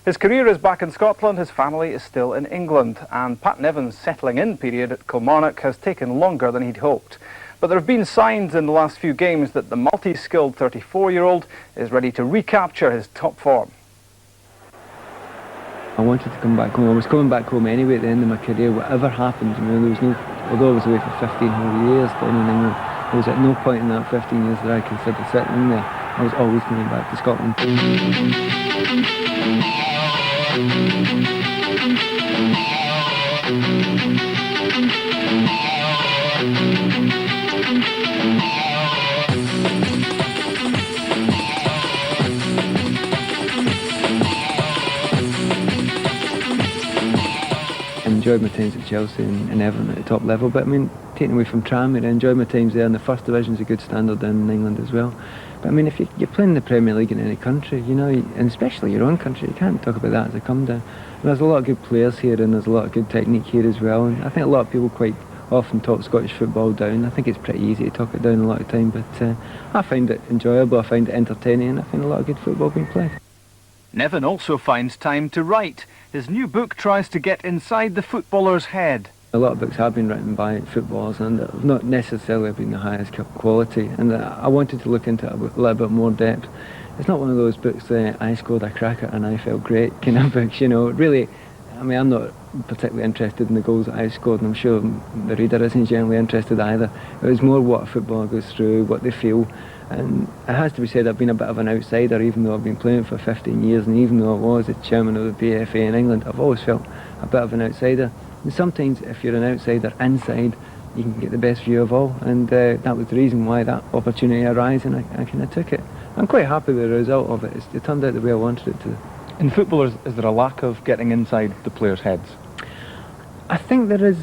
His career is back in Scotland, his family is still in England, and Pat Nevin's settling-in period at Kilmarnock has taken longer than he'd hoped. But there have been signs in the last few games that the multi-skilled 34-year-old is ready to recapture his top form. I wanted to come back home. I was coming back home anyway at the end of my career, whatever happened. You know, there was no, although I was away for 15 whole years down in England, there was at no point in that 15 years that I considered settling there. I was always coming back to Scotland. I enjoyed my times at Chelsea and Nevin at the top level, but I mean, taking away from Tranmere, I enjoyed my times there, and the first division is a good standard down in England as well. But I mean, if you're playing the Premier League in any country, you know, and especially your own country, you can't talk about that as a come down. And there's a lot of good players here, and there's a lot of good technique here as well, and I think a lot of people quite often talk Scottish football down. I think it's pretty easy to talk it down a lot of time, but I find it enjoyable, I find it entertaining, and I find a lot of good football being played. Nevin also finds time to write. His new book tries to get inside the footballer's head. A lot of books have been written by footballers and have not necessarily been the highest quality, and I wanted to look into it a little bit more depth. It's not one of those books, I scored a cracker and I felt great kind of books, you know. Really, I mean, I'm not particularly interested in the goals that I scored, and I'm sure the reader isn't generally interested either. It was more what a footballer goes through, what they feel. And it has to be said, I've been a bit of an outsider, even though I've been playing for 15 years, and even though I was the chairman of the BFA in England, I've always felt a bit of an outsider. And sometimes if you're an outsider inside, you can get the best view of all, and that was the reason why that opportunity arose, and I kind of took it. I'm quite happy with the result of it. It turned out the way I wanted it to. In football, is there a lack of getting inside the players' heads? I think there is.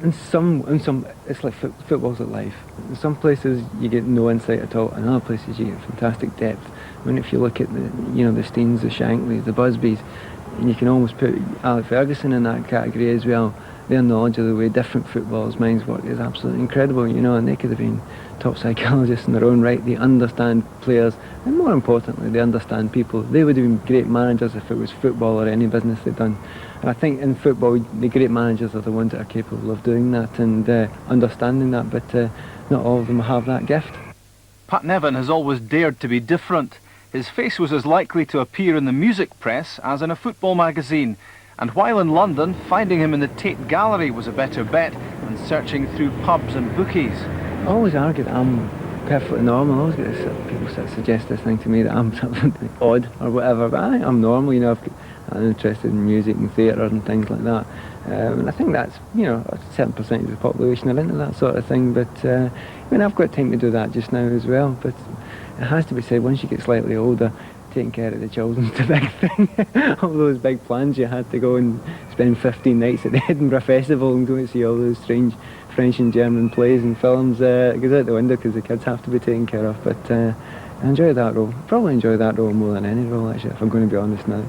In some, it's like football's like life. In some places you get no insight at all, in other places you get fantastic depth. I mean, if you look at the Steens, the Shankleys, the Busbys, and you can almost put Alec Ferguson in that category as well. Their knowledge of the way different footballers' minds work is absolutely incredible, you know, and they could have been top psychologists in their own right. They understand players, and more importantly, they understand people. They would have been great managers if it was football or any business they'd done. And I think in football, the great managers are the ones that are capable of doing that and understanding that, but not all of them have that gift. Pat Nevin has always dared to be different. His face was as likely to appear in the music press as in a football magazine. And while in London, finding him in the Tate Gallery was a better bet than searching through pubs and bookies. I always argue that I'm perfectly normal. I always get people suggest this thing to me that I'm something odd or whatever, but I think I'm normal, you know. I'm interested in music and theatre and things like that. And I think that's, you know, a certain percentage of the population are into that sort of thing, but I mean, I've got time to do that just now as well, but it has to be said, once you get slightly older, taking care of the children's the big thing. All those big plans you had to go and spend 15 nights at the Edinburgh Festival and go and see all those strange French and German plays and films, it goes out the window because the kids have to be taken care of, but I enjoy that role. Probably enjoy that role more than any role, actually, if I'm going to be honest now.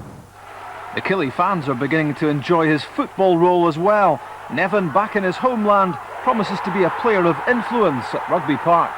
The Killie fans are beginning to enjoy his football role as well. Nevin, back in his homeland, promises to be a player of influence at Rugby Park.